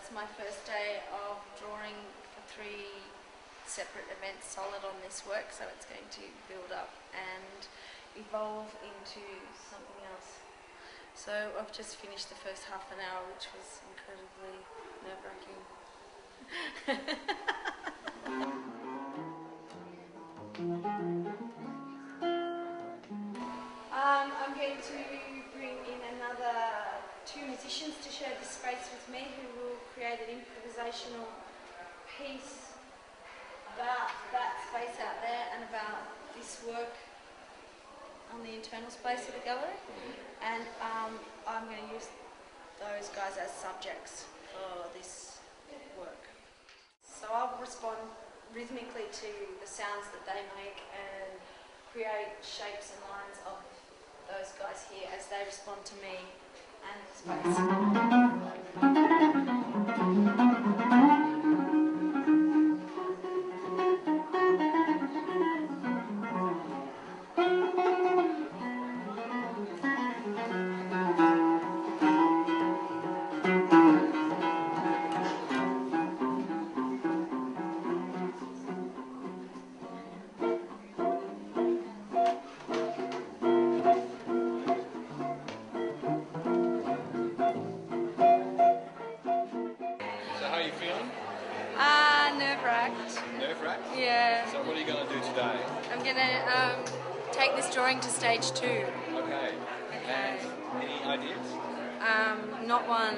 it's my first day of drawing for 3 separate events solid on this work, so it's going to build up and evolve into something else. So I've just finished the first half an hour, which was incredibly nerve-wracking. I'm going to bring in another 2 musicians to share the space with me, who will create an improvisational piece about that space out there and about this work on the internal space of the gallery. And I'm going to use those guys as subjects for this work. So I'll respond rhythmically to the sounds that they make and create shapes and lines of those guys here as they respond to me and the nerve-wracked. Nerve-wracked? Yeah. So what are you going to do today? I'm going to take this drawing to stage 2. Okay. And any ideas? Not one.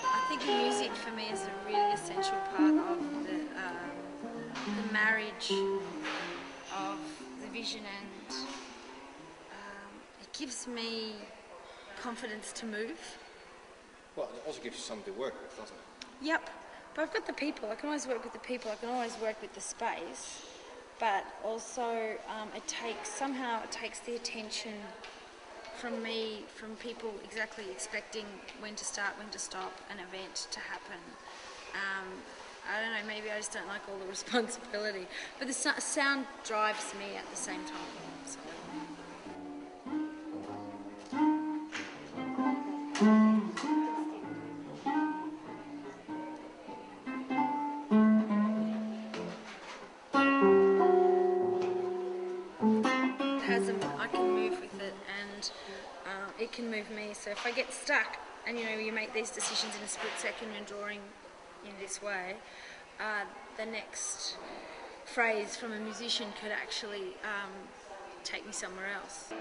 I think music for me is a really essential part of the marriage of the vision, and it gives me confidence to move. Well, it also gives you something to work with, doesn't it? Yep, but I've got the people. I can always work with the people. I can always work with the space, but also it takes the attention from me, from people exactly expecting when to start, when to stop an event to happen. I don't know, maybe I just don't like all the responsibility, but the sound drives me at the same time. So. I can move with it, and it can move me. So if I get stuck, and you make these decisions in a split second when drawing in this way, the next phrase from a musician could actually take me somewhere else.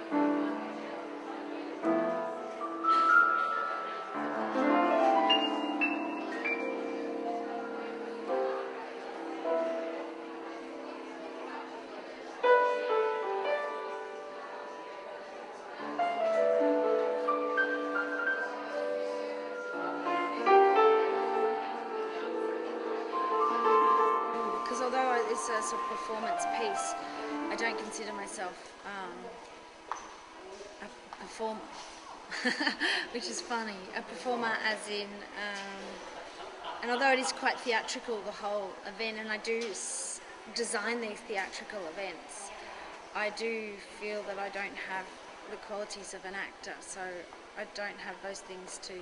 Although it's a sort of performance piece, I don't consider myself a performer, which is funny. A performer as in, and although it is quite theatrical, the whole event, and I do design these theatrical events, I do feel that I don't have the qualities of an actor, so I don't have those things to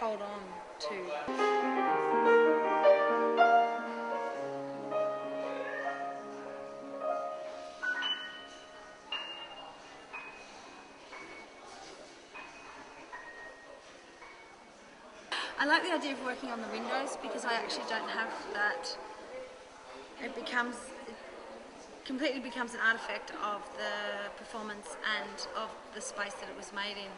hold on to. I like the idea of working on the windows because I actually don't have that. It completely becomes an artifact of the performance and of the space that it was made in,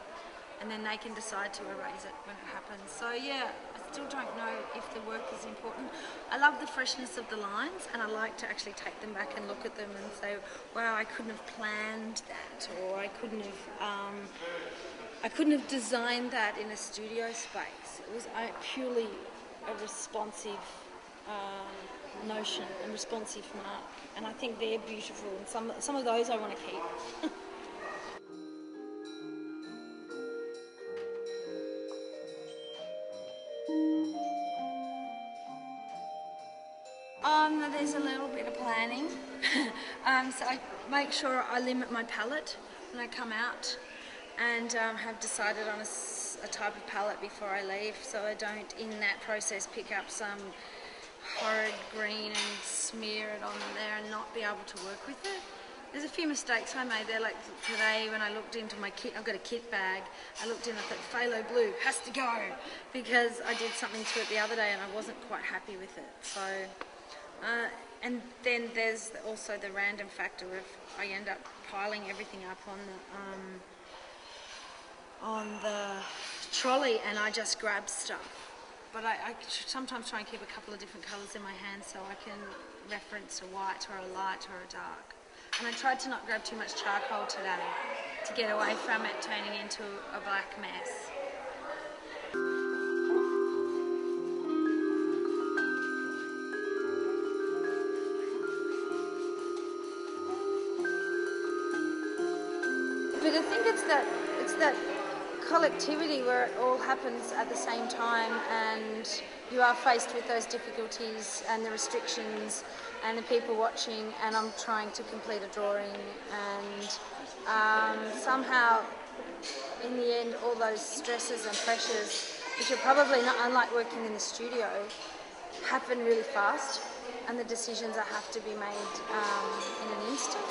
and then they can decide to erase it when it happens. So yeah, I still don't know if the work is important. I love the freshness of the lines, and I like to actually take them back and look at them and say, wow, I couldn't have planned that, or I couldn't have designed that in a studio space. It was purely a responsive notion and responsive mark, and I think they're beautiful, and some of those I want to keep. planning. So I make sure I limit my palette when I come out, and have decided on a type of palette before I leave, so I don't in that process pick up some horrid green and smear it on there and not be able to work with it. There's a few mistakes I made there, like today when I looked into my kit, I've got a kit bag, I looked in, I thought phthalo blue has to go, because I did something to it the other day and I wasn't quite happy with it. So, and then there's also the random factor of I end up piling everything up on the trolley and I just grab stuff. But I sometimes try and keep a couple of different colours in my hand so I can reference a white or a light or a dark. And I tried to not grab too much charcoal today to get away from it turning into a black mess. But I think it's that collectivity where it all happens at the same time, and you are faced with those difficulties and the restrictions and the people watching, and I'm trying to complete a drawing, and somehow in the end all those stresses and pressures, which are probably not unlike working in the studio, happen really fast, and the decisions that have to be made in an instant.